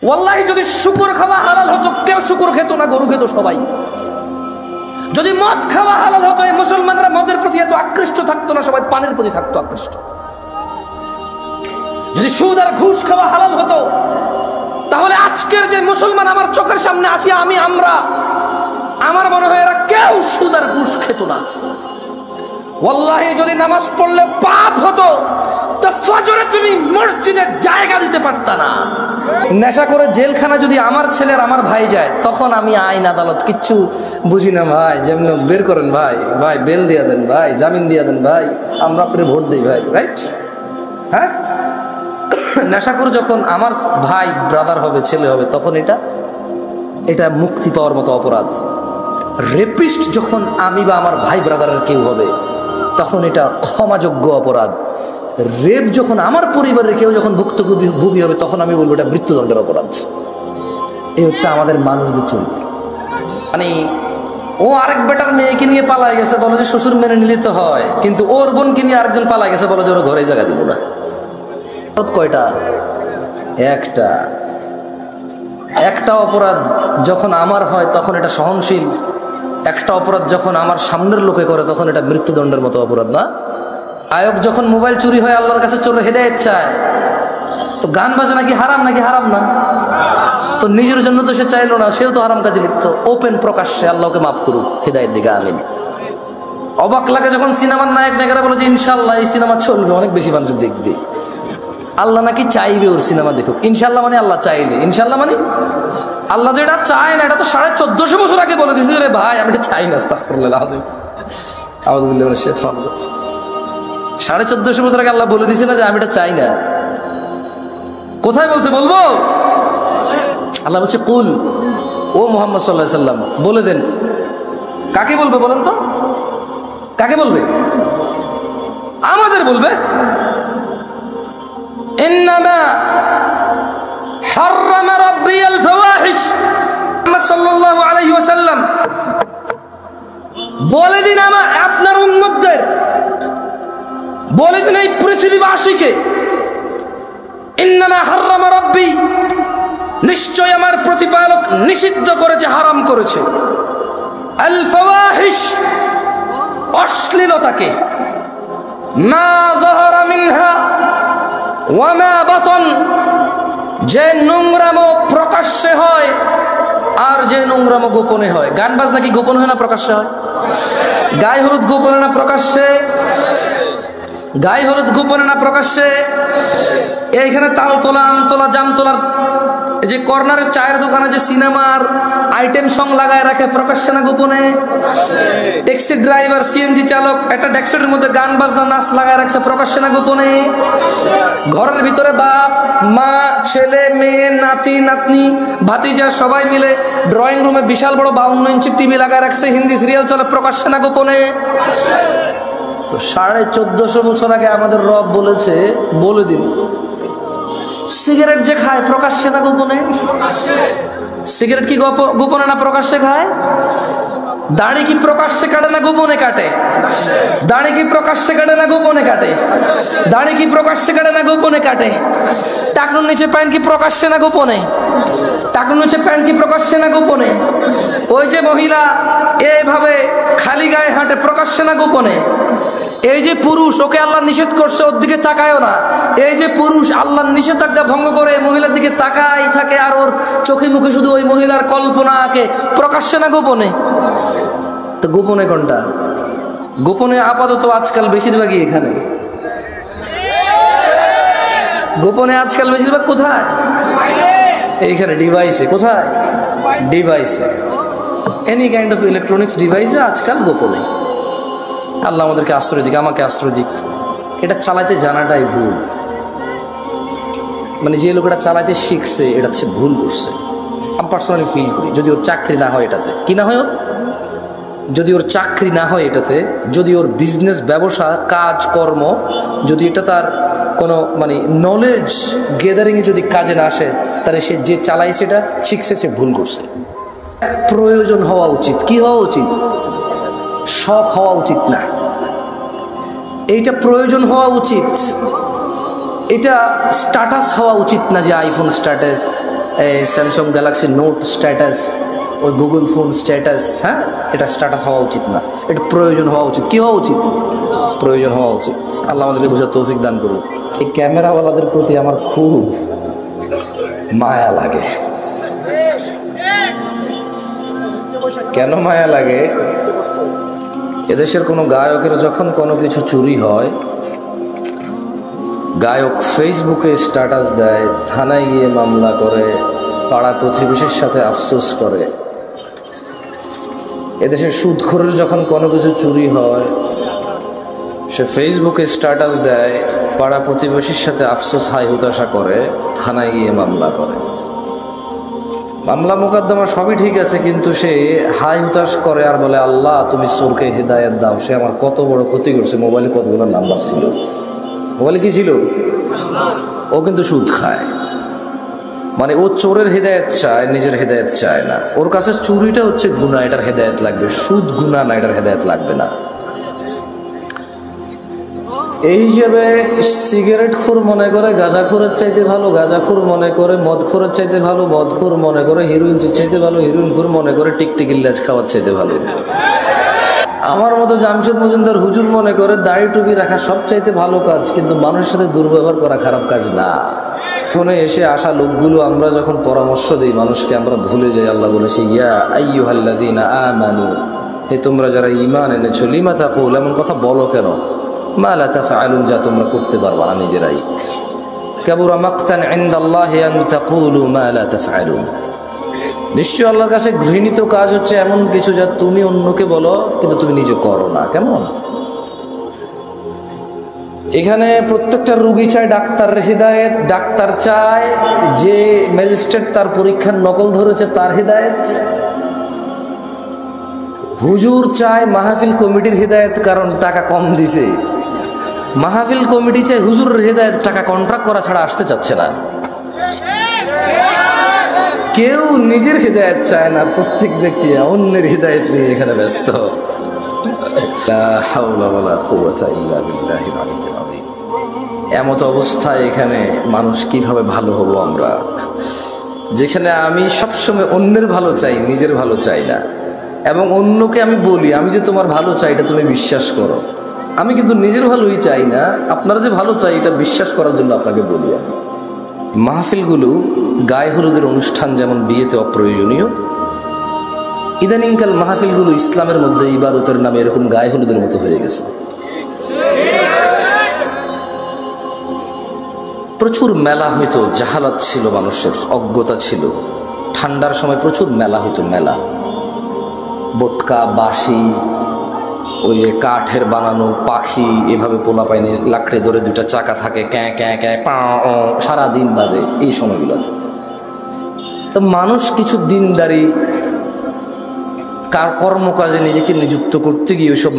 ওয়াল্লাহি যদি শুকর খাওয়া হালাল হতো কেউ শুকর খেত না, গরু খেত সবাই। যদি মদ খাওয়া হালাল হতো এই মুসলমানরা মদের প্রতি এত আকৃষ্ট থাকতো না, সবাই পানের প্রতি থাকতো আকৃষ্ট। যদি সুদ আর ঘুষ খাওয়া হালাল হতো তাহলে আজকের যে মুসলমান আমার চোখের সামনে আসি আমরা আমার মনে হয় এরা কেউ সুদ আর ঘুষ খেত না। ওয়াল্লাহি যদি নামাজ পড়লে পাপ হতো তো ফজরে তুমি মসজিদে জায়গা দিতে পারতা না। নেশা করে জেলখানা যদি আমার ছেলের আমার ভাই যায় তখন আমি আইন আদালত কিচ্ছু বুঝি না ভাই, যেমন বের করেন ভাই, ভাই বেল দিয়ে দেন ভাই, জামিন দিয়ে দেন ভাই, আমরা আপনি ভোট দিই ভাই, রাইট? হ্যাঁ, নেশা করে যখন আমার ভাই ব্রাদার হবে, ছেলে হবে, তখন এটা মুক্তি পাওয়ার মতো অপরাধ। রেপিস্ট যখন আমি বা আমার ভাই ব্রাদারের কেউ হবে তখন এটা ক্ষমাযোগ্য অপরাধ। রেপ যখন আমার পরিবারের কেউ যখন ভুক্তভোগী হবে তখন আমি বলবো এটা মৃত্যুদণ্ডের অপরাধ। এই হচ্ছে আমাদের মানুষদের চরিত্র। মানে ও আরেক বেটার মেয়েকে নিয়ে পালায় গেছে, বলো যে শ্বশুর মেনে নিলে তো হয়, কিন্তু ওর বোনকে নিয়ে আরেকজন পালায় গেছে, বলো যে ওর ঘরে জায়গা দিব না। কয়টা? একটা অপরাধ যখন আমার হয় তখন এটা সহনশীল, একটা অপরাধ যখন আমার সামনের লোকে করে তখন এটা মৃত্যুদণ্ডের মতো অপরাধ না? আয়োগ যখন মোবাইল চুরি হয় আল্লাহর কাছে চোর হেদায়েত চায়, তো গান বাজনা কি হারাম নাকি হারাম না? তো নিজের জন্য তো সে চাইলো না, সেও তো হারাম কাজে লিপ্ত। ওপেন প্রকাশ্যে আল্লাহকে মাফ করুক, হেদায়েত দিকে আমিন। অবাক লাগে যখন সিনেমার নায়ক নায়িকারা বলে যে ইনশাআল্লাহ এই সিনেমা চলবে, অনেক বেশি মানুষ দেখবে। আল্লাহ নাকি চাইবে ওর সিনেমা দেখুক। ইনশাআল্লাহ মানে আল্লাহ চাইলে, ইনশাআল্লাহ মানে আল্লাহ যেটা চায় না এটা তো 1450 বছর আগে বলে দিয়েছে রে ভাই, আমি এটা চাই না। আস্তাগফিরুল্লাহ আযীম, আউযু বিল্লাহি মিনাশ শাইতানির রাজীম। 1450 বছর আগে আল্লাহ বলে দিয়েছে না যে আমি এটা চাই না। কোথায় বলছে? বলবো? আল্লাহ বলছে কুল, ও মুহাম্মদ সাল্লাল্লাহু আলাইহি সাল্লাম বলে দেন। কাকে বলবে বলেন তো? কাকে বলবে? আমাদের বলবে। ইন্নামা হাররামা রাব্বিয়াল ফাওয়াহিশ, মুহাম্মদ সাল্লাল্লাহু আলাইহি ওয়াসাল্লাম বলে দিন আপনার উম্মতদের, বলে দিন এই পৃথিবীবাসীকে, ইন্নামা হাররামা রাব্বি, নিশ্চয় আমার প্রতিপালক নিষিদ্ধ করেছে, হারাম করেছে, আল ফাওয়াহিশ, অশ্লীলতাকে, মা যাহারা মিনহা ওয়া মা বাতন, যে নোংরামো প্রকাশ্যে হয় আর যে নোংরামো গোপনে হয়। গান বাজনা কি গোপন হয় না প্রকাশ্যে হয়? গায়ে হলুদ গোপনে না প্রকাশ্যে? গায়ে হলুদ গোপনে না প্রকাশ্যে? এইখানে তাল তোলা, আম তোলা, জাম তোলার যে কর্নারের চায়ের দোকানে যে সিনেমার আইটেম সং লাগায় রাখে, প্রকাশ্যে না গোপনে? ট্যাক্সি ড্রাইভার, সিএনজি চালক একটা ডেস্কের মধ্যে গান বাজনা নাচ লাগায় রাখছে, প্রকাশ্যে না গোপনে? ঘরের ভিতরে বাপ মা, ছেলে মেয়ে, নাতি নাতনি, ভাতিজা সবাই মিলে ড্রয়িং রুমে বিশাল বড় 52 ইঞ্চি টিভি লাগায় রাখছে, হিন্দি সিরিয়াল চলে, প্রকাশ্যে না গোপনে? তো 1450 বছর আগে আমাদের রব বলেছে, বলে দিন সিগারেট যে খায় প্রকাশ্যে না গোপনে? সিগারেট কি গোপনে না প্রকাশ্যে খায়? দাড়ি কি প্রকাশ্যে কাটে না গোপনে কাটে? দাড়ি কি প্রকাশ্যে কাটে না গোপনে কাটে? দাড়ি কি প্রকাশ্যে কাটে না গোপনে কাটে? টাকনুর নিচে প্যান্ট কি প্রকাশ্যে না গোপনে? টাকনুর নিচে প্যান্ট কি প্রকাশ্যে না গোপনে? ওই যে মহিলা এইভাবে খালি গায়ে হাঁটে, প্রকাশ্যে না গোপনে? এই যে পুরুষ, ওকে আল্লাহ নিষেধ করছে ওর দিকে তাকায়ও না, এই যে পুরুষ আল্লাহর নিষেধাজ্ঞা ভঙ্গ করে মহিলার দিকে তাকাই থাকে আর ওর চোখে মুখে শুধু ওই মহিলার কল্পনা আঁকে, প্রকাশ্যে না গোপনে? তো গোপনে কোনটা? গোপনে আপাতত আজকাল বেশিরভাগই এখানে। গোপনে আজকাল বেশিরভাগ কোথায়? এইখানে ডিভাইসে। কোথায়? ডিভাইসে, এনি কাইন্ড অফ ইলেকট্রনিক্স ডিভাইসে আজকাল গোপনে। আল্লাহ আমাদেরকে আশ্রয় দিক, আমাকে আশ্রয় দিক। এটা চালাতে জানাটাই ভুল। মানে যে লোকটা চালাতে শিখছে এটা হচ্ছে ভুল করছে, আমি পার্সোনালি ফিল করি। যদি ওর চাকরি না হয় এটাতে, কি না হয় ওর, যদি ওর চাকরি না হয় এটাতে, যদি ওর বিজনেস, ব্যবসা, কাজ কর্ম, যদি এটা তার কোনো মানে নলেজ গেদারিংয়ে যদি কাজে না আসে, তাহলে সে যে চালাইছে এটা শিখছে, সে ভুল করছে। প্রয়োজন হওয়া উচিত। কি হওয়া উচিত? শখ হওয়া উচিত না, এইটা প্রয়োজন হওয়া উচিত। এটা স্ট্যাটাস হওয়া উচিত না যে আইফোন স্ট্যাটাস, এই স্যামসাং গ্যালাক্সি নোট স্ট্যাটাস, ওই গুগল ফোন স্ট্যাটাস, হ্যাঁ, এটা স্ট্যাটাস হওয়া উচিত না, এটা প্রয়োজন হওয়া উচিত। কি হওয়া উচিত? প্রয়োজন হওয়া উচিত। আল্লাহ আমাদেরকে বোঝার তৌফিক দান করুন। এই ক্যামেরাওয়ালাদের প্রতি আমার খুব মায়া লাগে। কেন মায়া লাগে? এদেশের কোনো গায়কের যখন কোনো কিছু চুরি হয়, গায়ক ফেসবুকে স্ট্যাটাস দেয়, থানায় গিয়ে মামলা করে, পাড়া প্রতিবেশীর সাথে আফসোস করে। এদেশের সুদখোরের যখন কোনো কিছু চুরি হয়, সে ফেসবুকে স্ট্যাটাস দেয়, পাড়া প্রতিবেশীর সাথে আফসোস হাই হতাশা করে, থানায় গিয়ে মামলা করে। মামলা মোকদ্দমা সবই ঠিক আছে, কিন্তু সে হাই হতাশ করে আর বলে, আল্লাহ তুমি চোরকে হেদায়েত দাও, সে আমার কত বড় ক্ষতি করছে। মোবাইলে কতগুলো নাম্বার ছিল, মোবাইলে কি ছিল? ও কিন্তু সুদ খায়। মানে ও চোরের হেদায়েত চায়, নিজের হেদায়েত চায় না। ওর কাছে চুরিটা হচ্ছে গুনাহ, এটার হেদায়েত লাগবে। সুদ গুনাহ না, এটার হেদায়েত লাগবে না। এই হিসেবে সিগারেটখোর মনে করে গাঁজাখোরের চাইতে ভালো, গাঁজাখোর মনে করে মদখোরের চাইতে ভালো, মদখোর মনে করে হিরোইন চাইতে ভালো, হিরোইনখোর মনে করে টিকটিকির লেজ খাওয়ার চাইতে ভালো। আমার মতো জামশেদ মজুমদার হুজুর মনে করে দাড়ি টুপি রাখা সব চাইতে ভালো কাজ, কিন্তু মানুষের সাথে দুর্ব্যবহার করা খারাপ কাজ না। এখানে এসে আসা লোকগুলো আমরা যখন পরামর্শ দিই মানুষকে, আমরা ভুলে যাই। আল্লাহ বলেছি, ইয়া আইয়ুহাল্লাযীনা আমানু, হে তোমরা যারা ঈমান এনেছো, লিমা তাকুল, এমন কথা বলো কেন, মা লা তাফআলুন, যা তোমরা করতে পারবা না নিজেরাই। কাবুরা মাকতান ইনদাল্লাহি আন তাকুলু মা লা তাফআলুন, নিশ্চয় আল্লাহর কাছে ঘৃণিত কাজ হচ্ছে এমন কিছু যা তুমি অন্যকে বলো কিন্তু তুমি নিজে করো না। কেমন? এখানে প্রত্যেকটা রুগী চায় ডাক্তারের হিদায়েত, ডাক্তার চায় যে ম্যাজিস্ট্রেট তার পরীক্ষার নকল ধরেছে তার হিদায়েত, হুজুর চায় মাহফিল কমিটির হিদায়েত কারণ টাকা কম দিছে, মাহফিল কমিটি চায় হুজুরের হিদায়েত, টাকা কন্ট্রাক্ট করা ছাড়া আসতে চাচ্ছে না। কেউ নিজের হিদায়েত চায় না, প্রত্যেক ব্যক্তি অন্যের হিদায়েত নিয়ে এখানে ব্যস্ত। লা হাওলা ওয়ালা কুওয়াতা ইল্লা বিল্লাহিল আলিয়্যিল আযীম। এমত অবস্থায় এখানে মানুষ কিভাবে ভালো হব আমরা, যেখানে আমি সবসময় অন্যের ভালো চাই, নিজের ভালো চাই না, এবং অন্যকে আমি বলি আমি যে তোমার ভালো চাই এটা তুমি বিশ্বাস করো। আমি কিন্তু নিজের ভালোই চাই না, আপনারা যে ভালো চাই এটা বিশ্বাস করার জন্য আপনাকে বলি। আমি মাহফিলগুলো গায়ে হলুদের অনুষ্ঠান যেমন বিয়েতে অপ্রয়োজনীয়, ইদানিংকাল মাহফিলগুলো ইসলামের মধ্যে ইবাদতের নামে এরকম গায়ে হলুদের মতো হয়ে গেছে। প্রচুর মেলা হইতো, জাহালাত ছিল, মানুষের অজ্ঞতা ছিল। ঠান্ডার সময় প্রচুর মেলা হইতো, মেলা, বটকা, বাঁশি, ওই কাঠের বানানো পাখি, এভাবে পোলা পাইনি লাকড়ে ধরে দুটা চাকা থাকে, ক্যাঁ ক্যাঁ ক্যাঁ পা সারাদিন বাজে এই সময়গুলোতে। তো মানুষ কিছু দিনদারি কার কর্মকাজে নিজেকে নিযুক্ত করতে গিয়ে ওইসব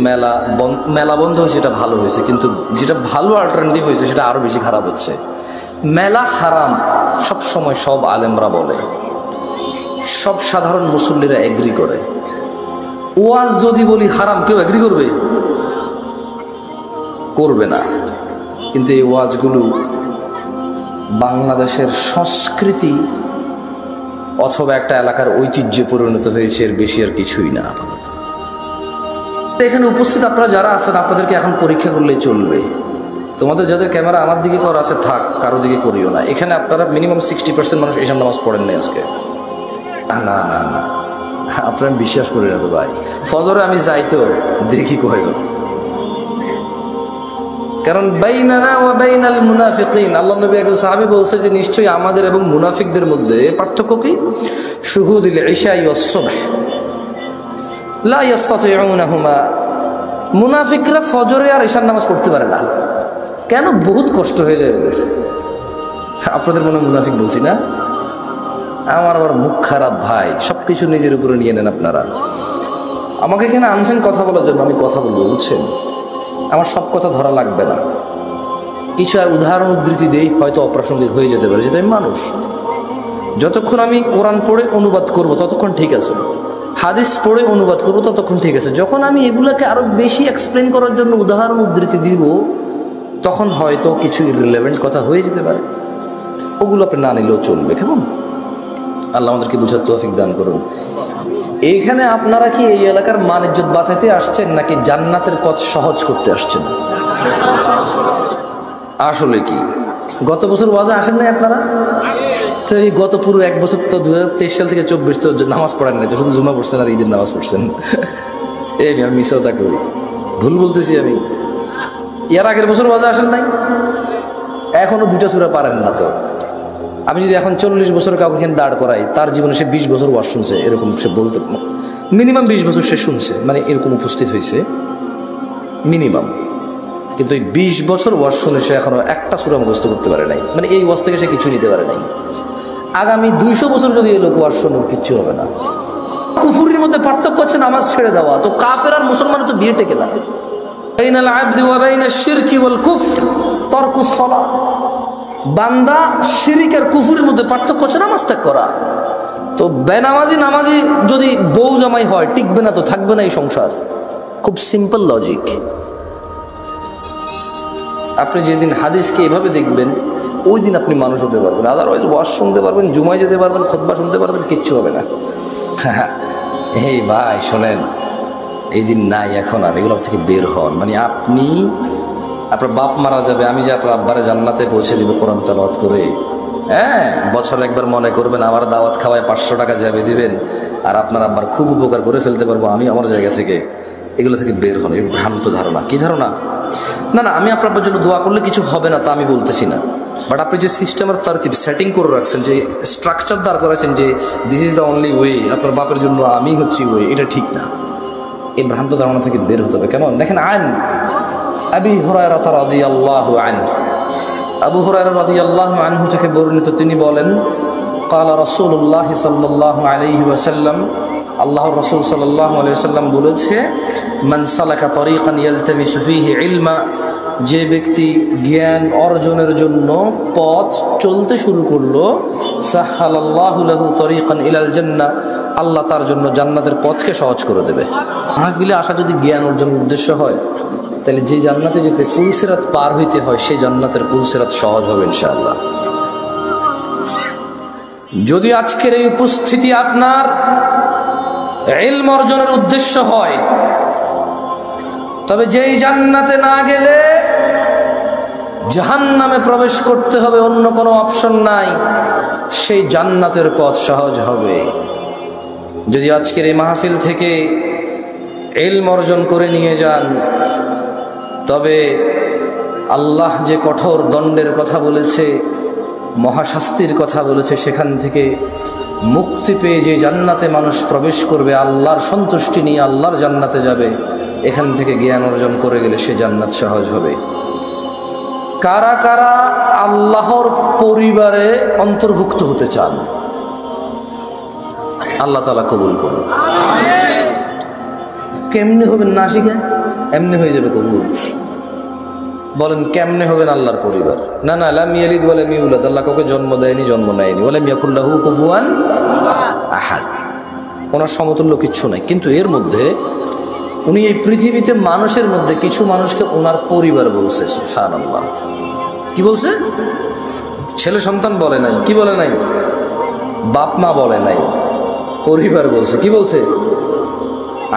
মেলা বন্ধ হয়েছে, এটা ভালো হয়েছে, কিন্তু যেটা ভালো অল্টারনেটিভ হয়েছে সেটা আরো বেশি খারাপ হচ্ছে। মেলা হারাম সব সময় সব আলেমরা বলে, সব সাধারণ মুসল্লিরা এগ্রি করে। ওয়াজ যদি বলি হারাম, কেউ এগ্রি করবে? করবে না। কিন্তু এই ওয়াজগুলো বাংলাদেশের সংস্কৃতি অথবা একটা এলাকার ঐতিহ্যে পরিণত হয়েছে, এর বেশি আর কিছুই না। আপাতত এখানে উপস্থিত আপনারা যারা আছেন, আপনাদেরকে এখন পরীক্ষা করলেই চলবে। তোমাদের যাদের ক্যামেরা আমার দিকে করা আছে থাক, কারো দিকে করিও না। এখানে আপনারা মিনিমাম 60% মানুষ এসব নামাজ পড়েন নাই আজকে। না না না না, আপনারা বিশ্বাস করি না তো ভাই। ফজরে আমি যাই তো দেখি কয়জন, কারণ বাইনানা ওয়া বাইনাল মুনাফিকিন, আল্লাহ নবী একজন সাহাবী বলছে যে নিশ্চয়ই আমাদের এবং মুনাফিকদের মধ্যে পার্থক্য কি? শুহুদুল ইশা ওয়াস সুবহ লা ইস্তাতিউনাহুমা, মুনাফিকরা ফজরে আর ইশার নামাজ পড়তে পারে না। কেন? বহুত কষ্ট হয়ে যায় ওদের। আপনাদের মনে মুনাফিক বলছি না? আমার আবার মুখ খারাপ ভাই, সবকিছু নিজের উপরে নিয়ে নেন আপনারা। আমাকে এখানে আনছেন কথা বলার জন্য, আমি কথা বলবো, বুঝছেন? আমার সব কথা ধরা লাগবে না, কিছু উদাহরণ উদ্ধৃতি দেই, হয়তো অপ্রাসঙ্গিক হয়ে যেতে পারে, যেটা আমি মানুষ। যতক্ষণ আমি কোরআন পড়ে অনুবাদ করব ততক্ষণ ঠিক আছে, হাদিস পড়ে অনুবাদ করব ততক্ষণ ঠিক আছে। যখন আমি এগুলোকে আরো বেশি এক্সপ্লেন করার জন্য উদাহরণ উদ্ধৃতি দিব, তখন হয়তো কিছু ইররিলেভেন্ট কথা হয়ে যেতে পারে, ওগুলো আপনি না নিলেও চলবে। কেমন? আল্লাহ আমাদেরকে বুঝার তৌফিক দান করুন। এইখানে আপনারা কি এই এলাকার মান ইজ্জত বাঁচাইতে আসছেন নাকি জান্নাতের পথ সহজ করতে আসছেন? আসলে কি গত বছর ওয়াজে আসেন নাই আপনারা? তো এই গত পুরো এক বছর তো 2023 সাল থেকে 24 তো নামাজ পড়েন নাই, তো শুধু জুমা পড়ছেন আর ঈদের নামাজ পড়ছেন। এই আমি মিশাও তা করি, ভুল বলতেছি আমি? এর আগের বছর ওয়াজে আসেন নাই, এখনো 2টা সূরা পারেন না। তো আমি যদি এখন 40 বছর কাউকে এখানে দাঁড় করাই, তার জীবনে সে 20 বছর ওয়াজ শুনছে, এরকম সে বলতে মিনিমাম 20 বছর সে শুনছে, মানে এরকম উপস্থিত হয়েছে মিনিমাম। কিন্তু এই 20 বছর ওয়াজ শুনে সে এখনো একটা সূরা মুখস্থ করতে পারে নাই, মানে এই ওয়াজ থেকে সে কিছু নিতে পারে নাই। আগামী 200 বছর যদি এই লোক ওয়াজ শুনুক কিচ্ছু হবে না। কুফুরির মধ্যে পার্থক্য হচ্ছে নামাজ ছেড়ে দেওয়া। তো কাফের আর মুসলমানের তো বিয়ে টেকে না। বাইনাল আবদি ওয়া বাইনাশ শিরকি ওয়াল কুফর তারকুস সালাহ। বান্দা শিরিক আর কুফুরের মধ্যে পার্থক্য হচ্ছে নামাজ ত্যাগ করা। তো বেনামাজি নামাজি যদি বউ জামাই হয়, টিকবে না, তো থাকবে না এই সংসার। খুব সিম্পল লজিক। আপনি যেদিন হাদিসকে এভাবে দেখবেন, ওই দিন আপনি মানুষ হতে পারবেন। আদারওয়াইজ ওয়াজ শুনতে পারবেন, জুমায় যেতে পারবেন, খুতবা শুনতে পারবেন, কিচ্ছু হবে না। এই ভাই শোনেন, এই দিন নাই এখন আর, এগুলো থেকে বের হন। মানে আপনি, আপনার বাপ মারা যাবে, আমি যে আপনার আব্বারে জান্নাতে পৌঁছে দিব কোরআন তেলাওয়াত করে, হ্যাঁ, বছর একবার মনে করবেন আমার দাওয়াত খাওয়ায় 500 টাকা যাবে দিবেন, আর আপনার আব্বার খুব উপকার করে ফেলতে পারবো আমি আমার জায়গা থেকে। এগুলো থেকে বের হন। এই ভ্রান্ত ধারণা। কি ধারণা? না না, আমি আপনার জন্য দোয়া করলে কিছু হবে না তা আমি বলতেছি না, বাট আপনি যে সিস্টেমের তারতিব সেটিং করে রাখছেন, যে স্ট্রাকচার দাঁড় করেছেন যে this is the only way, আপনার বাপের জন্য আমি হচ্ছি ওয়ে, এটা ঠিক না। এই ভ্রান্ত ধারণা থেকে বের হতে হবে। কেমন দেখেন, আন আবি হুরায়রা রাদিয়াল্লাহু আনহু, আবু হুরায়রা রাদিয়াল্লাহু আনহু থেকে বর্ণিত, তিনি বলেন ক্বালা রাসূলুল্লাহ সাল্লাল্লাহু আলাইহি ওয়াসাল্লাম, আল্লাহর রাসূল সাল্লাল্লাহু আলাইহি ওয়াসাল্লাম বলেছে, মান সালাকা তরিকান ইয়ালতামিসু ফীহি ইলমা, যে ব্যক্তি জ্ঞান অর্জনের জন্য পথ চলতে শুরু করলো, সাহালাল্লাহু লাহু তরিকান ইলাল জান্নাহ, আল্লাহ তার জন্য জান্নাতের পথকে সহজ করে দেবে। মাহফিলে আসা যদি জ্ঞান অর্জনের উদ্দেশ্য হয়, তাহলে যে জান্নাতে যেতে পুলসিরাত পার হইতে হয়, সেই জান্নাতের পুলসিরাত সহজ হবে ইনশাআল্লাহ। যদি আজকের এই উপস্থিতি আপনার ইলম অর্জনের উদ্দেশ্য হয়, তবে যেই জান্নাতে না গেলে জাহান্নামে প্রবেশ করতে হবে, অন্য কোনো অপশন নাই, সেই জান্নাতের পথ সহজ হবে। যদি আজকের এই মাহফিল থেকে ইলম অর্জন করে নিয়ে যান, তবে আল্লাহ যে কঠোর দণ্ডের কথা বলেছে, মহাশাস্তির কথা বলেছে, সেখান থেকে মুক্তি পেয়ে যে জান্নাতে মানুষ প্রবেশ করবে, আল্লাহর সন্তুষ্টি নিয়ে আল্লাহর জান্নাতে যাবে, এখান থেকে জ্ঞান অর্জন করে গেলে সে জান্নাত সহজ হবে। কারা কারা আল্লাহর পরিবারে অন্তর্ভুক্ত হতে চান? আল্লাহ তাআলা কবুল করুন। কেমনে হবেন না শিখে? এমনি হয়ে যাবে কবুল। বলেন কেমনে হবেন আল্লাহর পরিবার? না না, লাম ইয়ালিদ ওয়া লাম ইউলাদ, আল্লাহ কাউকে জন্ম দেয়নি, জন্ম নেয়নি। ওয়া লাম ইয়াকুল লাহু কুফুয়ান আহাদ, ওনার সমতুল্য কিচ্ছু নাই। কিন্তু এর মধ্যে উনি এই পৃথিবীতে মানুষের মধ্যে কিছু মানুষকে ওনার পরিবার বলছে। সুবহানাল্লাহ। কি বলছে? ছেলে সন্তান বলে নাই। কি বলে নাই? বাপ মা বলে নাই, পরিবার বলছে। কি বলছে?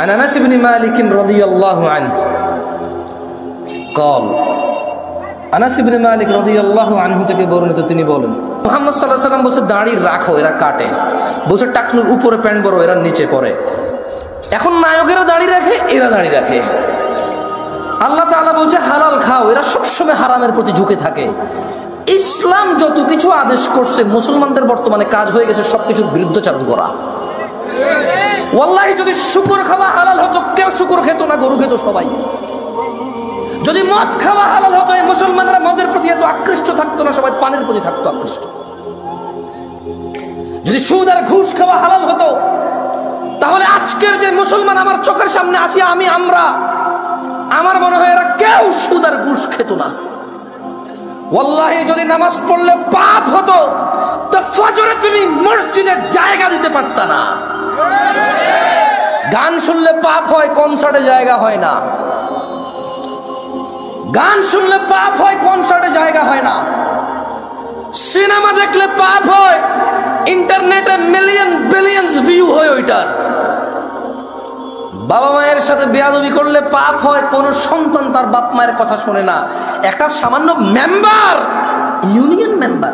আন আনাস ইবনে মালিক রাদিয়াল্লাহু আনহু قال, আনাস ইবনে মালিক রাদিয়াল্লাহু আনহু থেকে বর্ণিত, তিনি বলেন মুহাম্মদ সাল্লাল্লাহু আলাইহি ওয়াসাল্লাম বলছে, দাড়ি রাখো, এরা কাটে। বলছে টাকনুর উপরে প্যান্ট বড়, এরা নিচে পড়ে। এখন নায়কেরা দাড়ি রাখে, এরা দাড়ি রাখে। আল্লাহ তাআলা বলছে হালাল খাও, এরা সবসময় হারামের প্রতি ঝুঁকে থাকে। ইসলাম যত কিছু আদেশ করছে, মুসলমানদের বর্তমানে কাজ হয়ে গেছে সবকিছুর বিরুদ্ধাচরণ করা। ওয়াল্লাহি যদি শুকর খাওয়া হালাল হতো, কেউ শুকর খেত না, গরু খেত সবাই। যদি মদ খাওয়া হালাল হতো, এই মুসলমানরা মদের প্রতি এত আকৃষ্ট থাকতো না, সবাই পানের প্রতি থাকতো আকৃষ্ট। যদি সুদ আর ঘুষ খাওয়া হালাল হতো, তাহলে আজকের যে মুসলমান আমার চোখের সামনে আসি, আমরা আমার মনে হয় এরা কেউ সুদ আর ঘুষ খেত না। ওয়াল্লাহি যদি নামাজ পড়লে পাপ হতো, তো ফজরে তুমি মসজিদে জায়গা দিতে পারতা না। গান শুনলে পাপ হয়, কনসার্টে জায়গা হয় না। গান শুনলে পাপ হয়, কনসার্টে জায়গা হয় না। সিনেমা দেখলে পাপ হয়, ইন্টারনেটে মিলিয়ন বিলিয়ন্স ভিউ হয় ওইটার। বাবা মায়ের সাথে বেয়াদবি করলে পাপ হয়, কোন সন্তান তার বাপ মায়ের কথা শোনে না। একটা সামান্য মেম্বার, ইউনিয়ন মেম্বার,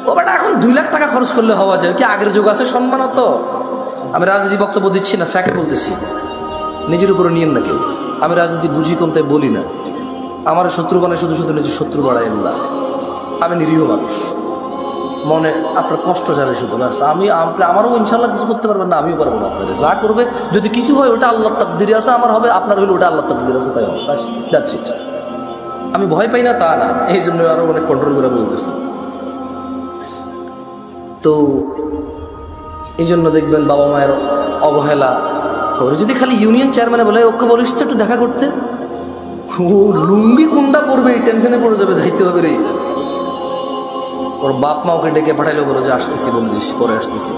ও বেটা এখন 2 লাখ টাকা খরচ করলে হওয়া যায় কি? আগের যুগ আছে সম্মান হতো। আমি রাজনীতি বক্তব্য দিচ্ছি না, ফ্যাক্ট বলতেছি, নিজের উপরে নিয়েন না কেউ। আমি রাজনীতি বুঝি কম, তাই বলি না। আমার শত্রু বানায় শুধু শুধু নিজের শত্রু বাড়ায় না। আমি নিরীহ মানুষ, মনে আপনার কষ্ট যাবে শুধু, ব্যাস। আমারও ইনশাল্লাহ কিছু করতে পারবেন না, আমিও পারবো না। আপনাদের যা করবে, যদি কিছু হয় ওটা আল্লাহর তাকদীরে আছে, আমার হবে, আপনার হইলে ওটা আল্লাহর তাকদীরে আছে, তাই হবে, ব্যাস, দ্যাটস ইট। আমি ভয় পাই না তা না, এই জন্য আরো অনেক কন্ট্রোল করে বলতেছি। তো এই জন্য দেখবেন বাবা মায়ের অবহেলা। ওর যদি খালি ইউনিয়ন চেয়ারম্যানে বলে ওকে বলিস তো একটু দেখা করতে, ও লুঙ্গি কুন্ডা পড়বে, টেনশনে পড়ে যাবে, যাইতে হবে রে। ওর বাপ মা ওকে ডেকে পাঠাইলো, বলো যে আসতেছি, বলে দিস পরে আসতেছি।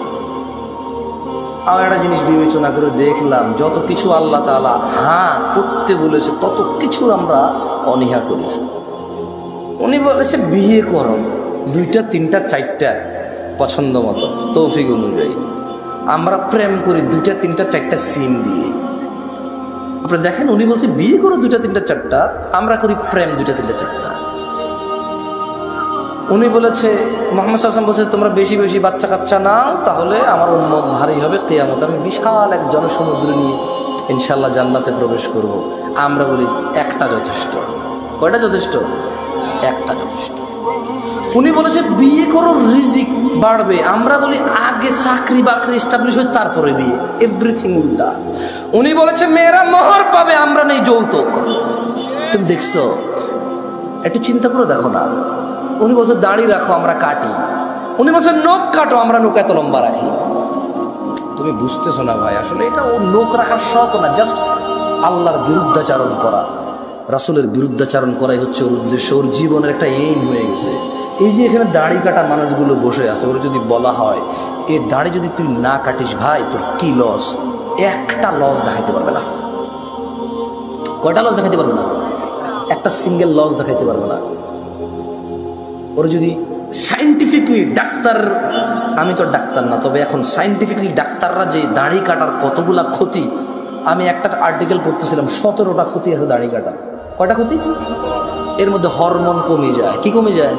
আমি একটা জিনিস বিবেচনা করে দেখলাম, যত কিছু আল্লাহ তাআলা হ্যাঁ করতে বলেছে তত কিছু আমরা অনীহা করি। উনি বলেছে বিয়ে করো 2টা 3টা 4টা পছন্দ মতো তৌফিক অনুযায়ী। আমরা প্রেম করি 2টা 3টা 4টা সিম দিয়ে। আপনি দেখেন, উনি বলছে বিয়ে করো 2টা 3টা 4টা, আমরা করি প্রেম 2টা 3টা 4টা। উনি বলেছে, মুহাম্মদ সাল্লাল্লাহু আলাইহি ওয়াসাল্লাম বলছে তোমরা বেশি বেশি বাচ্চা কাচ্চা নাও, তাহলে আমার উম্মত ভারী হবে কিয়ামত, আমি বিশাল এক জনসমুদ্র নিয়ে ইনশাআল্লাহ জান্নাতে প্রবেশ করব। আমরা বলি একটা যথেষ্ট। কয়টা যথেষ্ট? একটা যথেষ্ট। উনি বলেছে বিয়ে করো রিজিক বাড়বে, আমরা বলি আগে চাকরি বাকরি এস্টাবলিশ হয় তারপরে বিয়ে। এভরিথিং উল্টা। উনি বলেছে মেয়েরা মোহর পাবে, আমরা নেই যৌতুক। তুমি দেখছো? একটু চিন্তা করে দেখো না। উনি বলছে দাড়ি রাখো, আমরা কাটি। উনি বলছে নখ কাটো, আমরা নখ এত লম্বা রাখি। তুমি বুঝতেছো না ভাই, আসলে এটা ও নখ রাখার শখ না, জাস্ট আল্লাহর বিরুদ্ধাচারণ করা, রাসূলের বিরুদ্ধাচারণ করাই হচ্ছে ওর উদ্দেশ্য। ওর জীবনের একটা এইম হয়ে গেছে। এই যে এখানে দাড়ি কাটা মানুষগুলো বসে আছে, ওর যদি বলা হয় এই দাড়ি যদি তুই না কাটিস ভাই তোর কি লস, একটা লস দেখাইতে পারবে না। কয়টা লস দেখাইতে পারবে না? একটা সিঙ্গেল লস দেখাইতে পারবে না। ওর যদি সাইন্টিফিকলি ডাক্তার, আমি তো ডাক্তার না, তবে এখন সাইন্টিফিকলি ডাক্তাররা যে দাড়ি কাটার কতগুলা ক্ষতি, আমি একটা আর্টিকেল পড়তেছিলাম, 17টা ক্ষতি আছে দাড়ি কাটার। কয়টা ক্ষতি? এর মধ্যে হরমোন কমে যায়। কি কমে যায়?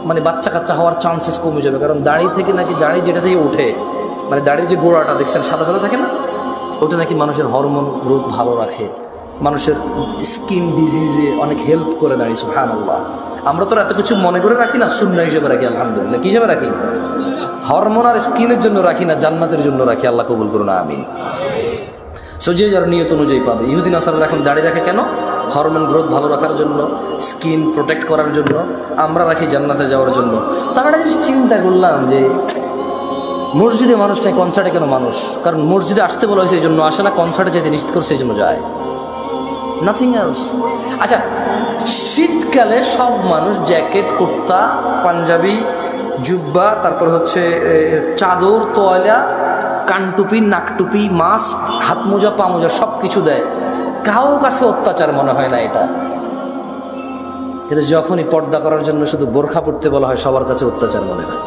মানে বাচ্চা কাচ্চা হওয়ার চান্সেস কমে যাবে, কারণ দাড়ি থেকে নাকি, দাড়ি যেটা থেকে ওঠে, মানে দাড়ির যে গোড়াটা দেখছেন সাদা সাদা থাকে না, ওটা নাকি মানুষের হরমোন গ্রোথ ভালো রাখে, মানুষের স্কিন ডিজিজে অনেক হেল্প করে দাঁড়িয়ে। সুবহানাল্লাহ। আমরা তো এত কিছু মনে করে রাখি না, সুন্নাহ হিসেবে রাখি। আলহামদুলিল্লাহ। কি হিসেবে রাখি? হরমোন আর স্কিনের জন্য রাখি না, জান্নাতের জন্য রাখি। আল্লাহ কবুল করুন, আমিন। সো যে যার নিয়ত অনুযায়ী পাবে। ইহুদি নাসারারা এখন দাড়ি রাখে কেন? হরমোন গ্রোথ ভালো রাখার জন্য, স্কিন প্রোটেক্ট করার জন্য। আমরা রাখি জান্নাতে যাওয়ার জন্য। তার একটা জিনিস চিন্তা করলাম যে মসজিদে মানুষ নাই, কনসার্টে কেন মানুষ? কারণ মসজিদে আসতে বলা হয়েছে এই জন্য আসে না, কনসার্টে যেতে নিশ্চিত করছে এই জন্য যায়, নাথিং এলস। আচ্ছা, শীতকালে সব মানুষ জ্যাকেট, কুর্তা, পাঞ্জাবি, জুব্বা, তারপর হচ্ছে চাদর, তোয়ালা, কানটুপি, নাকটুপি, মাস্ক, হাত মোজা, পা মোজা সব কিছু দেয়। কাউ কাছে অত্যাচার মনে হয় না এটা। কিন্তু যখনই পর্দা করার জন্য শুধু বোরখা পড়তে বলা হয়, সবার কাছে অত্যাচার মনে হয়।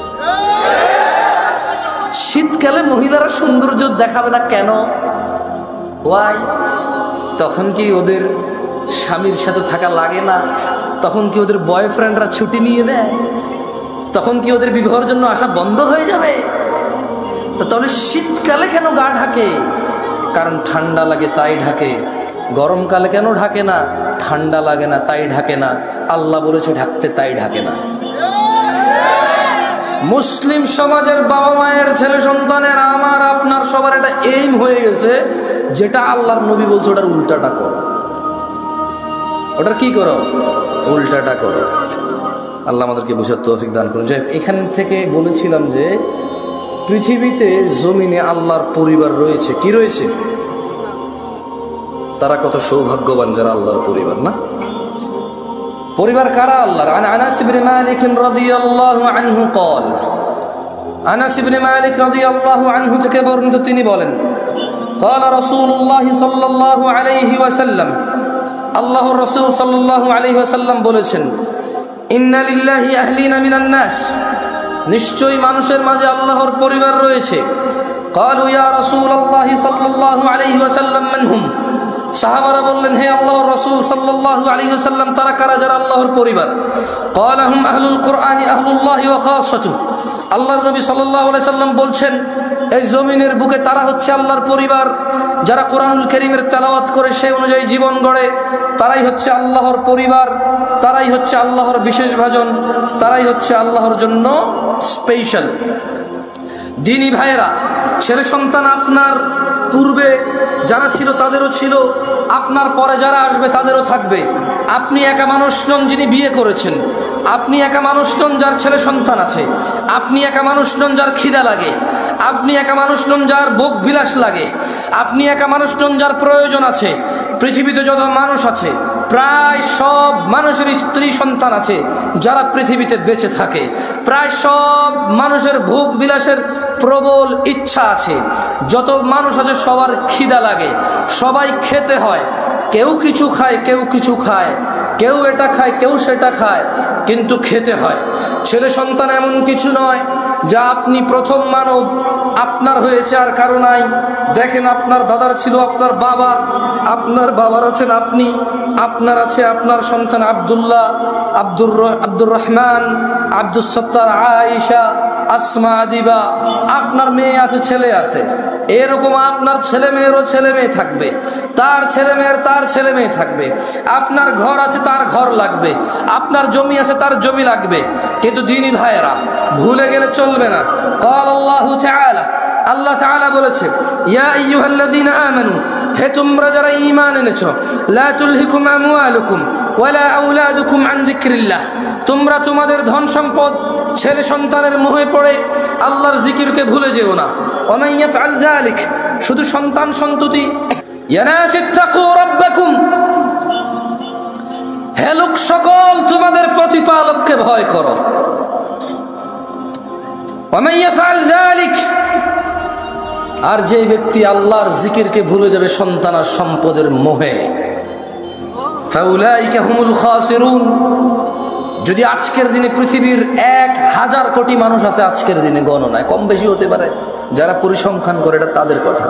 শীতকালে মহিলারা সৌন্দর্য দেখাবে না কেন? ওয়াই? তখন কি ওদের স্বামীর সাথে থাকা লাগে না? তখন কি ওদের বয়ফ্রেন্ডরা ছুটি নিয়ে নেয়? তখন কি ওদের বিবাহের জন্য আসা বন্ধ হয়ে যাবে? তো তাহলে শীতকালে কেন গা ঢাকে? কারণ ঠান্ডা লাগে তাই ঢাকে। গরমকালে কেন ঢাকে না? ঠান্ডা লাগে না তাই ঢাকে না। আল্লাহ বলেছে ঢাকতে, তাই ঢাকে না। মুসলিম সমাজের বাবা মায়ের, ছেলে সন্তানের, আমার আপনার সবার একটা এইম হয়ে গেছে, যেটা আল্লাহর নবী বলছে ওটার উল্টাটা করো। ওটার কি করো? উল্টাটা করো। আল্লাহ আমাদেরকে বুঝার তৌফিক দান করুন। যে এখান থেকে বলেছিলাম যে পৃথিবীতে জমিনে আল্লাহর পরিবার রয়েছে। কি রয়েছে? তারা কত সৌভাগ্যবান যারা আল্লাহর পরিবার। না পরিবার কারা? আল্লাহর। আনাস ইবনে মালিক রাদিয়াল্লাহু আনহু قال, আনাস ইবনে মালিক রাদিয়াল্লাহু আনহু থেকে বর্ণিত, তিনি বলেন قال রাসূলুল্লাহ সাল্লাল্লাহু আলাইহি ওয়াসাল্লাম, আল্লাহর রাসূল সাল্লাল্লাহু আলাইহি ওয়াসাল্লাম বলেছেন, ইন্না লিল্লাহি আহলিনা মিনান নাস, নিশ্চয়ই মানুষের মাঝে আল্লাহর পরিবার রয়েছে। ক্বালু ইয়া রাসূলুল্লাহ সাল্লাল্লাহু আলাইহি ওয়াসাল্লাম মান হুম, সাহাবারা বললেন, হে আল্লাহর রাসূল সাল্লাল্লাহু আলাইহি ওয়াসাল্লাম, তারা কারা যারা আল্লাহর পরিবার? ক্বালা হুম আহলুল কুরআনি আহলুল্লাহি ওয়া খাসাতুহু, আল্লাহর নবী সাল্লাল্লাহু আলাইহি সাল্লাম বলছেন, এই জমিনের বুকে তারা হচ্ছে আল্লাহর পরিবার, যারা কোরআনুল কারীমের তেলাওয়াত করে সেই অনুযায়ী জীবন গড়ে, তারাই হচ্ছে আল্লাহর পরিবার, তারাই হচ্ছে আল্লাহর বিশেষ ভাজন, তারাই হচ্ছে আল্লাহর জন্য স্পেশাল। দিনী ভাইয়েরা, ছেলে সন্তান আপনার পূর্বে যারা ছিল তাদেরও ছিল, আপনার পরে যারা আসবে তাদেরও থাকবে। আপনি একা মানুষ নন যিনি বিয়ে করেছেন, আপনি একা মানুষ নন যার ছেলে সন্তান আছে, আপনি একা মানুষ নন যার খিদা লাগে, আপনি একা মানুষ নন যার ভোগ বিলাস লাগে, আপনি একা মানুষ নন যার প্রয়োজন আছে। পৃথিবীতে যত মানুষ আছে প্রায় সব মানুষের স্ত্রী সন্তান আছে যারা পৃথিবীতে বেঁচে থাকে, প্রায় সব মানুষের ভোগ বিলাসের প্রবল ইচ্ছা আছে। যত মানুষ আছে সবার খিদা লাগে, সবাই খেতে হয়, কেউ কিছু খায় কেউ কিছু খায়, কেউ এটা খায় কেউ সেটা খায়, কিন্তু খেতে হয়। ছেলে সন্তান এমন কিছু নয় যা আপনি প্রথম মানব, আপনার হয়েছে আর কারো নাই। দেখেন, আপনার দাদার ছিল আপনার বাবা, আপনার বাবার আছেন আপনি, আপনার আছে আপনার সন্তান আব্দুল্লাহ, আব্দুর রহমান, আব্দুল সত্তার, আয়েশা, আসমা, আদিবা, আপনার মেয়ে আছে, ছেলে আছে, এরকম আপনার ছেলে মেয়েরও ছেলে মেয়ে থাকবে, তার ছেলে মেয়ের তার ছেলে মেয়ে থাকবে, আপনার ঘর আছে তার ঘর লাগবে, আপনার জমি আছে তার জমি লাগবে। কিন্তু দিনী ভাইয়েরা, ভুলে গেলে চলবে না। ক্বাল আল্লাহু তাআলা, আল্লাহ তাআলা বলেছে, ইয়া আইয়ুহাল্লাযীনা আমানু, হে তোমরা যারা ঈমান এনেছো, লা তুলহিকুম আমওয়ালুকুম ওয়ালা আওলাদুকুম আন যিকরিল্লাহ, তোমরা তোমাদের ধন সম্পদ ছেলে সন্তানের মোহে পড়ে আল্লাহর জিকিরকে ভুলে যেও না। ওয়া মান ইয়াফআল যালিক, শুধু সন্তান সন্ততি। ইয়া নাস ইত্তাকু রাব্বাকুম, হে লোক সকল, তোমাদের প্রতিপালককে ভয় করো। ওয়া মান ইয়াফআল যালিক, আর যে ব্যক্তি আল্লাহর জিকিরকে ভুলে যাবে সন্তান আর সম্পদের মোহে, ফাউলাইকা হুমুল খাসিরুন, যদি আজকের দিনে পৃথিবীর 1000 কোটি মানুষ আছে, আজকের দিনে গণনায় কম বেশি হতে পারে, যারা পরিসংখ্যান করে এটা তাদের কথা,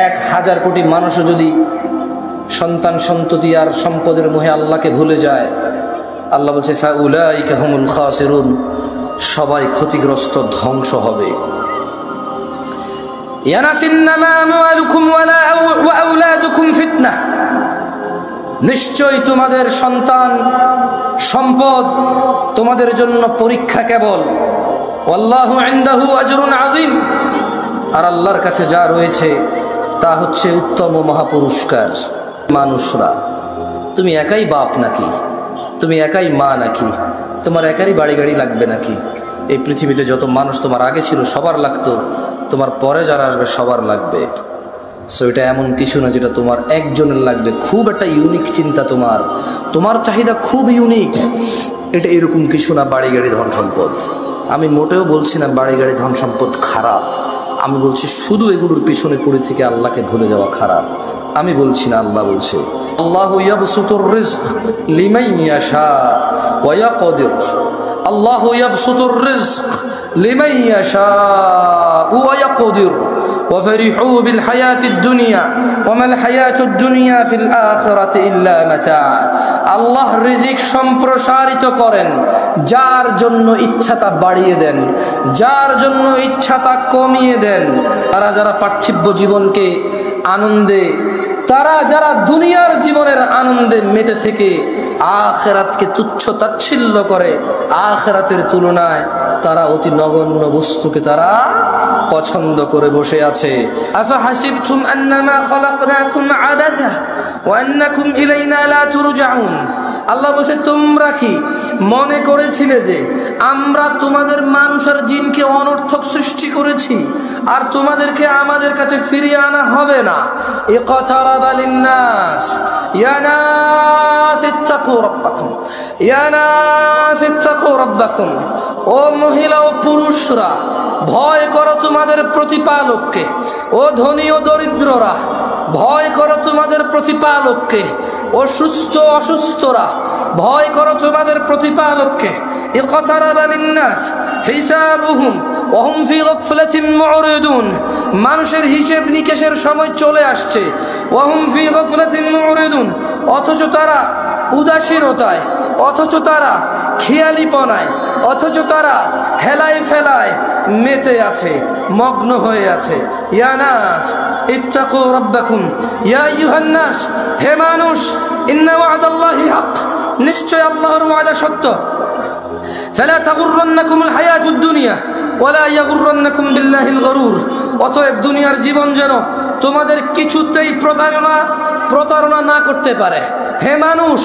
1000 কোটি মানুষও যদি সন্তান সন্ততি আর সম্পদের মোহে আল্লাহকে ভুলে যায়, আল্লাহ বলছে ফাউলাইকা হুমুল খাসিরুন, সবাই ক্ষতিগ্রস্ত, ধ্বংস হবে। ইয়ানাসিন্নামা আমওয়ালুকুম ওয়া আওলাদুকুম ফিতনাহ, নিশ্চয়ই তোমাদের সন্তান সম্পদ তোমাদের জন্য পরীক্ষা কেবল। ওয়াল্লাহু ইনদাহু আজরুন আযীম, আর আল্লাহর কাছে যা রয়েছে তা হচ্ছে উত্তম ও মহাপুরস্কার। মানুষরা, তুমি একাই বাপ নাকি? তুমি একাই মা নাকি? তোমার একারই বাড়ি গাড়ি লাগবে নাকি? এই পৃথিবীতে যত মানুষ তোমার আগে ছিল সবার লাগতো, তোমার পরে যারা আসবে সবার লাগবে। সো এটা এমন কিছু না যেটা তোমার একজনের লাগবে, খুব একটা ইউনিক চিন্তা, তোমার চাহিদা খুব ইউনিক, এটা এরকম কিছু না। বাড়ি গাড়ি ধন সম্পদ, আমি মোটেও বলছি না বাড়ি গাড়ি ধন সম্পদ খারাপ, আমি বলছি শুধু এগুলোর পিছনে পড়ে থেকে আল্লাহকে ভুলে যাওয়া খারাপ। আমি বলছি না, আল্লাহ বলছে, আল্লাহু ইয়াবসুতুর রিজক লিমান ইয়াশা ওয়া ইয়াকদির, আল্লাহু ইয়াবসুতুর রিজক লিমান ইয়াশা ওয়া ইয়াকদির وفرحوا بالحياة الدنيا وما الحياة الدنيا في الآخرة إلا متاع, আল্লাহ রিজিক সম্প্রসারিত করেন, যার জন্য ইচ্ছা তা বাড়িয়ে দেন, যার জন্য ইচ্ছা তা কমিয়ে দেন। তারা যারা পার্থিব জীবনকে আনন্দে, তারা যারা দুনিয়ার জীবনের আনন্দে মেতে থেকে আখিরাতকে তুচ্ছ তাচ্ছিল্য করে, আখিরাতের তুলনায় তারা অতি নগণ্য বস্তুকে তারা পছন্দ করে বসে আছে। আফা হাসিবতুম আন্নামা খালাকনাকুম আবাসা ওয়া আন্নাকুম ইলাইনা লা তুরজাউন, আল্লাহ বলছে, তোমরা কি মনে করেছিলে যে আমরা তোমাদের মানুষ আর জিনকে অনর্থক সৃষ্টি করেছি আর তোমাদেরকে আমাদের কাছে ফিরিয়ে আনা হবে না? ইকতারাবা লিন্নাস ইয়া নাস ইত্তাকু রাব্বাকুম, ইয়া নাস ইত্তাকু রাব্বাকুম, ও মহিলা ও পুরুষরা, ভয় করো তোমাদের প্রতিপালককে। ও ধনী ও দরিদ্ররা, ভয় করো তোমাদের প্রতিপালককে। ও সুস্থ অসুস্থরা, ভয় করো তোমাদের প্রতিপালককে। ইকতারাবা লিন্নাস হিসাবুহুম ওয়া হুম ফি গাফলাতিন মুরিদুন, মানুষের হিসাব নিকেশের সময় চলে আসছে। ওয়া হুম ফি গাফলাতিন মুরিদুন, অথচ তারা উদাসীনতায়, অথচ তারা খেয়ালিপনায়, অথচ তারা হেলায় ফেলায় মেতে আছে, মগ্ন হয়ে আছে। ইয়া নাস ইত্তাকু রাব্বাকুম, ইয়া আইয়ুহান নাস, হে মানুষ, ইন্না ওয়াদাল্লাহি হক, নিশ্চয় আল্লাহর ওয়াদা সত্য। ফালা তাগুররান্নাকুমুল হায়াতুদ দুনিয়া ওয়ালা ইয়াগুররান্নাকুম বিল্লাহিল গরুর, অতএব দুনিয়ার জীবন যেন তোমাদের কিছুতেই প্রতারণা না করতে পারে। হে মানুষ,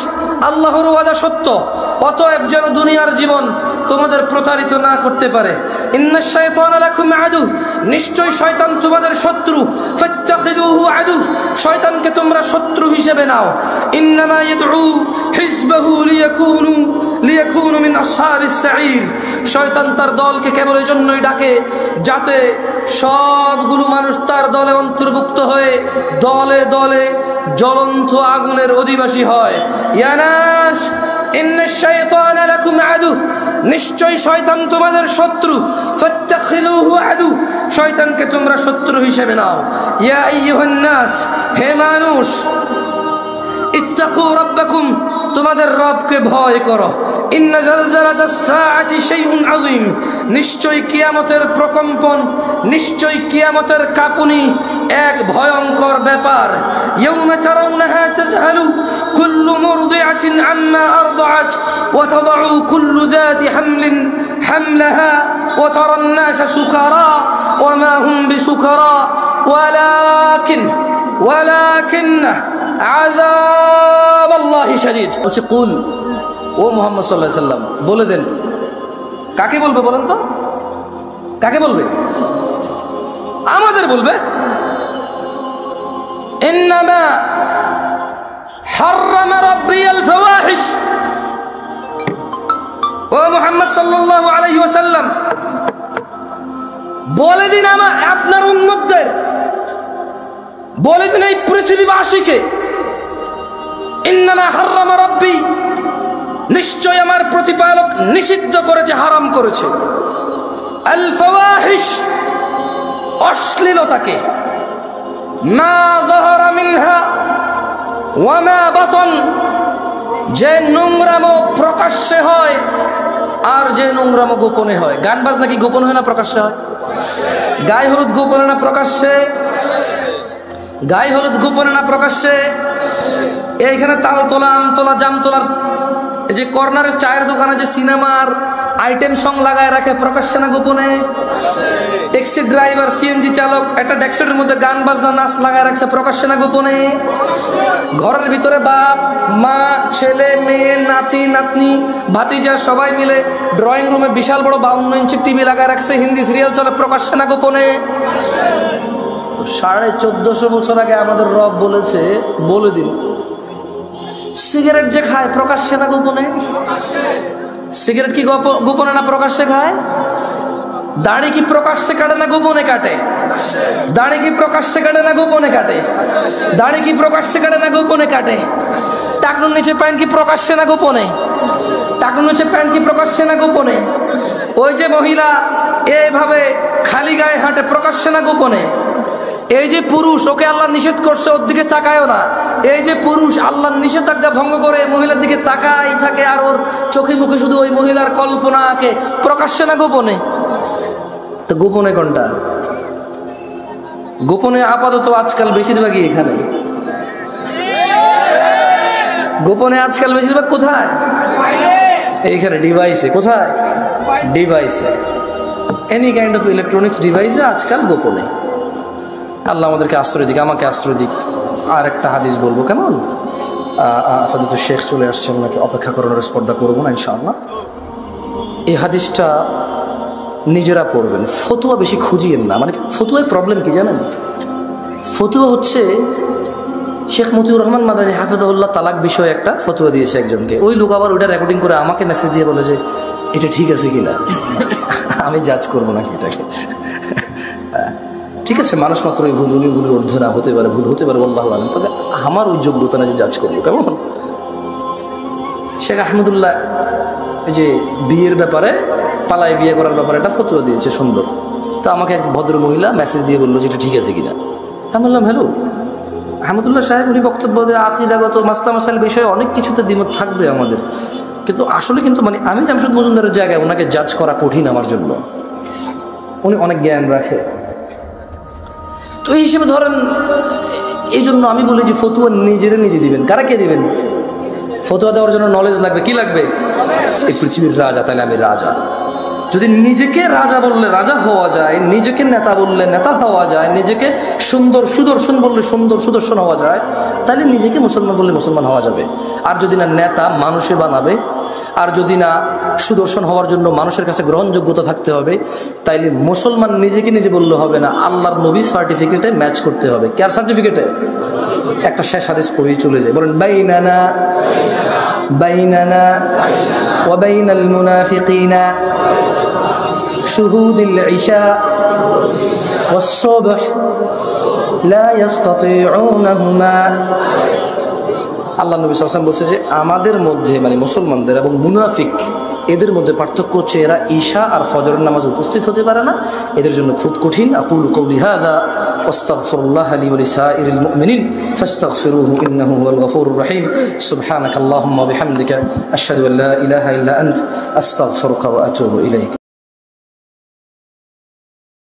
আল্লাহর ওয়াদা সত্য, অতএব যেন দুনিয়ার জীবন তোমাদের প্রতারিত না করতে পারে। ইন্নাশ শাইতানা লাকুম আদু, নিশ্চয় শয়তান তোমাদের শত্রু। ফাত্তাখিযুহু আদু, শয়তানকে তোমরা শত্রু হিসেবে নাও। ইন্নামা ইয়াদউ হিজবাহু লিয়াকুনু মিন আসহাবিস সাঈর, শয়তান তার দলকে কেবল এই জন্যই ডাকে যাতে সবগুলো মানুষ তার দলে অন্তর্ভুক্ত হয়ে দলে দলে জ্বলন্ত আগুনের অধিবাসী হয়। ইয়া নাস ইন্নাশ শাইতানা লাকুম আদু, নিশ্চয় শয়তান তোমাদের শত্রু। ফাত্তাখিযুহু আদু, শয়তানকে তোমরা শত্রু হিসেবে নাও। ইয়া আইয়ুহান নাস, হে মানুষ, ইত্তাকু রাব্বাকুম, তোমাদের রবকে ভয় করো। ইন্না জালজালাতাস সাআতি শাইউন আযীম, নিশ্চয় কিয়ামতের প্রকম্পন, নিশ্চয় কিয়ামতের কাঁপুনি এক ভয়ঙ্কর ব্যাপার। ইয়াউমা তারাউনাহা তাযহালু কুল্লু মুরদিআতিন আম্মা আরদাআত ওয়া তাদাউ কুল্লু যাতি হামলিন হামলাহা ওয়া তারান নাসা সুকারা ওয়া মা হুম বিসুকারা ওয়ালাকিন্না আযাব আল্লাহি শাদীদ। বলছে কুল, ও মুহাম্মদ সাল্লাল্লাহু আলাইহি সাল্লাম বলে দেন। কাকে বলবে বলেন তো? কাকে বলবে? আমাদের বলবে। ইন্নামা হাররামা রাব্বিয়াল ফাওয়াহিশ, ও মুহাম্মদ সাল্লাল্লাহু আলাইহি ওয়াসাল্লাম বলে দিন আপনার উম্মতদের, বলে দিন এই পৃথিবীবাসীকে, ইন্নামা হাররামা রাব্বি, নিশ্চয় আমার প্রতিপালক নিষিদ্ধ করেছে, হারাম করেছে, আল ফাওয়াহিশ, অশ্লীলতাকে, মা যাহারা মিনহা ওয়া মা বাতন, যে নোংরামো প্রকাশ্যে হয় আর যে নোংরামো গোপনে হয়। গান বাজনা কি গোপন হয় না প্রকাশ্যে হয়? গায়ে হলুদ গোপনে না প্রকাশ্যে? গায়ে হলুদ গোপনে না প্রকাশ্যে? এইখানে তাল তোলা, আম তোলা, জাম তোলার এই যে কর্নারের চায়ের দোকানে যে সিনেমার আইটেম সং লাগায় রাখে, প্রকাশ্যে না গোপনে? ট্যাক্সি ড্রাইভার, সিএনজি চালক একটা ডেস্কের মধ্যে গান বাজনা নাচ লাগায় রাখছে, প্রকাশ্যে না গোপনে? ঘরের ভিতরে বাপ মা, ছেলে মেয়ে, নাতি নাতনি, ভাতিজা সবাই মিলে ড্রয়িং রুমে বিশাল বড় 52 ইঞ্চি টিভি লাগায় রাখছে, হিন্দি সিরিয়াল চলে, প্রকাশ্যে না গোপনে? তো 1450 বছর আগে আমাদের রব বলেছে, বলে দিন সিগারেট যে খায় প্রকাশ্যে না গোপনে? সিগারেট কি গোপনে না প্রকাশ্যে খায়? দাড়ি কি প্রকাশ্যে কাটে না গোপনে কাটে? দাড়ি কি প্রকাশ্যে কাটে না গোপনে কাটে? দাড়ি কি প্রকাশ্যে কাটে না গোপনে কাটে? টাকনুর নিচে প্যান্ট কি প্রকাশ্যে না গোপনে? টাকনুর নিচে প্যান্ট কি প্রকাশ্যে না গোপনে? ওই যে মহিলা এইভাবে খালি গায়ে হাঁটে, প্রকাশ্যে না গোপনে? এই যে পুরুষ, ওকে আল্লাহ নিষেধ করছে, ওর দিকে তাকায়ও না। এই যে পুরুষ আল্লাহর নিষেধাজ্ঞা ভঙ্গ করে মহিলার দিকে তাকাই থাকে, আর ওর চোখে মুখে শুধু ওই মহিলার কল্পনা আঁকে, প্রকাশ্যে না গোপনে? তো গোপনে কোনটা? গোপনে আপাতত আজকাল বেশিরভাগই এখানে। গোপনে আজকাল বেশিরভাগ কোথায়? এইখানে ডিভাইসে। কোথায়? ডিভাইসে। এনি কাইন্ড অফ ইলেকট্রনিক্স ডিভাইসে আজকাল গোপনে। আল্লাহ আমাদেরকে আশ্রয় দিক, আমাকে আশ্রয় দিক। আর একটা হাদিস বলবো, কেমন? আফাদুল শেখ চলে আসছে, ওনাকে অপেক্ষা করানোর স্পর্ধা করবো না ইনশাআল্লাহ। এই হাদিসটা নিজেরা পড়বেন, ফতুয়া বেশি খুঁজিয়েন না। মানে ফতুয়ায় প্রবলেম কি জানেন? ফতুয়া হচ্ছে শেখ মতিউর রহমান মাদানী হাফিজাহুল্লাহ তালাক বিষয়ে একটা ফতুয়া দিয়েছে একজনকে। ওই লোক আবার ওইটা রেকর্ডিং করে আমাকে মেসেজ দিয়ে বলে যে এটা ঠিক আছে কিনা। আমি জাজ করবো নাকি এটাকে? ঠিক আছে, মানুষ মাত্র ওই ভুল, উনি ভুলের ঊর্ধ্বে না, হতে পারে, ভুল হতে পারে, আল্লাহু আলাম। তবে আমার ওই যোগ্যতা না যে জাজ করবো, কেমন? শেখ আহমদুল্লাহ এই যে বিয়ের ব্যাপারে, পালায় বিয়ে করার ব্যাপারে একটা ফতোয়া দিয়েছে সুন্দর। তো আমাকে এক ভদ্র মহিলা মেসেজ দিয়ে বললো যে এটা ঠিক আছে কিনা। আমি বললাম হ্যালো আহমদুল্লাহ সাহেব, উনি বক্তব্য দেয় আকিদাগত মাসলা মাসাইল বিষয়ে অনেক কিছুতে দ্বিমত থাকবে আমাদের, কিন্তু আসলে কিন্তু মানে আমি জামশেদ মজুমদারের জায়গায় ওনাকে জাজ করা কঠিন আমার জন্য, উনি অনেক জ্ঞান রাখে। তো এই হিসেবে ধরেন, এই জন্য আমি বলি যে ফতুয়া নিজেরা নিজে দিবেন। কারা কে দিবেন? ফতুয়া দেওয়ার জন্য নলেজ লাগবে। কি লাগবে? এই পৃথিবীর রাজা, তাহলে আমি রাজা। যদি নিজেকে রাজা বললে রাজা হওয়া যায়, নিজেকে নেতা বললে নেতা হওয়া যায়, নিজেকে সুন্দর সুদর্শন বললে সুন্দর সুদর্শন হওয়া যায়, তাহলে নিজেকে মুসলমান বললে মুসলমান হওয়া যাবে। আর যদি না নেতা মানুষে বানাবে, আর যদি না সুদর্শন হওয়ার জন্য মানুষের কাছে গ্রহণযোগ্যতা থাকতে হবে, তাইলে মুসলমান নিজেকে নিজে বললে হবে না, আল্লাহর নবীর সার্টিফিকেটে ম্যাচ করতে হবে। কার সার্টিফিকেটে? একটা শেষ হাদিস পড়েই চলে যায়, বলেন বাইনানা বাইনানা ওয়া বাইনাল মুনাফিকিনা শুহুদুল ইশা ওয়াস সুবহ লা ইস্তাতিউনাহুমা। আল্লাহ নবী সাল্লাল্লাহু আলাইহি ওয়াসাল্লাম বলছে যে আমাদের মধ্যে মানে মুসলমানদের এবং মুনাফিক এদের মধ্যে পার্থক্য হচ্ছে এরা ঈশা আর ফজরের নামাজ উপস্থিত হতে পারে না, এদের জন্য খুব কঠিন। আকুলু কওলি হাযা ওয়াস্তাগফিরুল্লাহ লি ওয়া লিসাইরিল মুমিনিন ফাস্তাগফিরুহু ইন্নাহু হুয়াল গফুরুর রহিম। সুবহানাকাল্লাহুম্মা ওয়া বিহামদিকা আশহাদু আল্লা ইলাহা ইল্লা আনতা আস্তাগফিরুকা ওয়া আতুবু ইলাইক।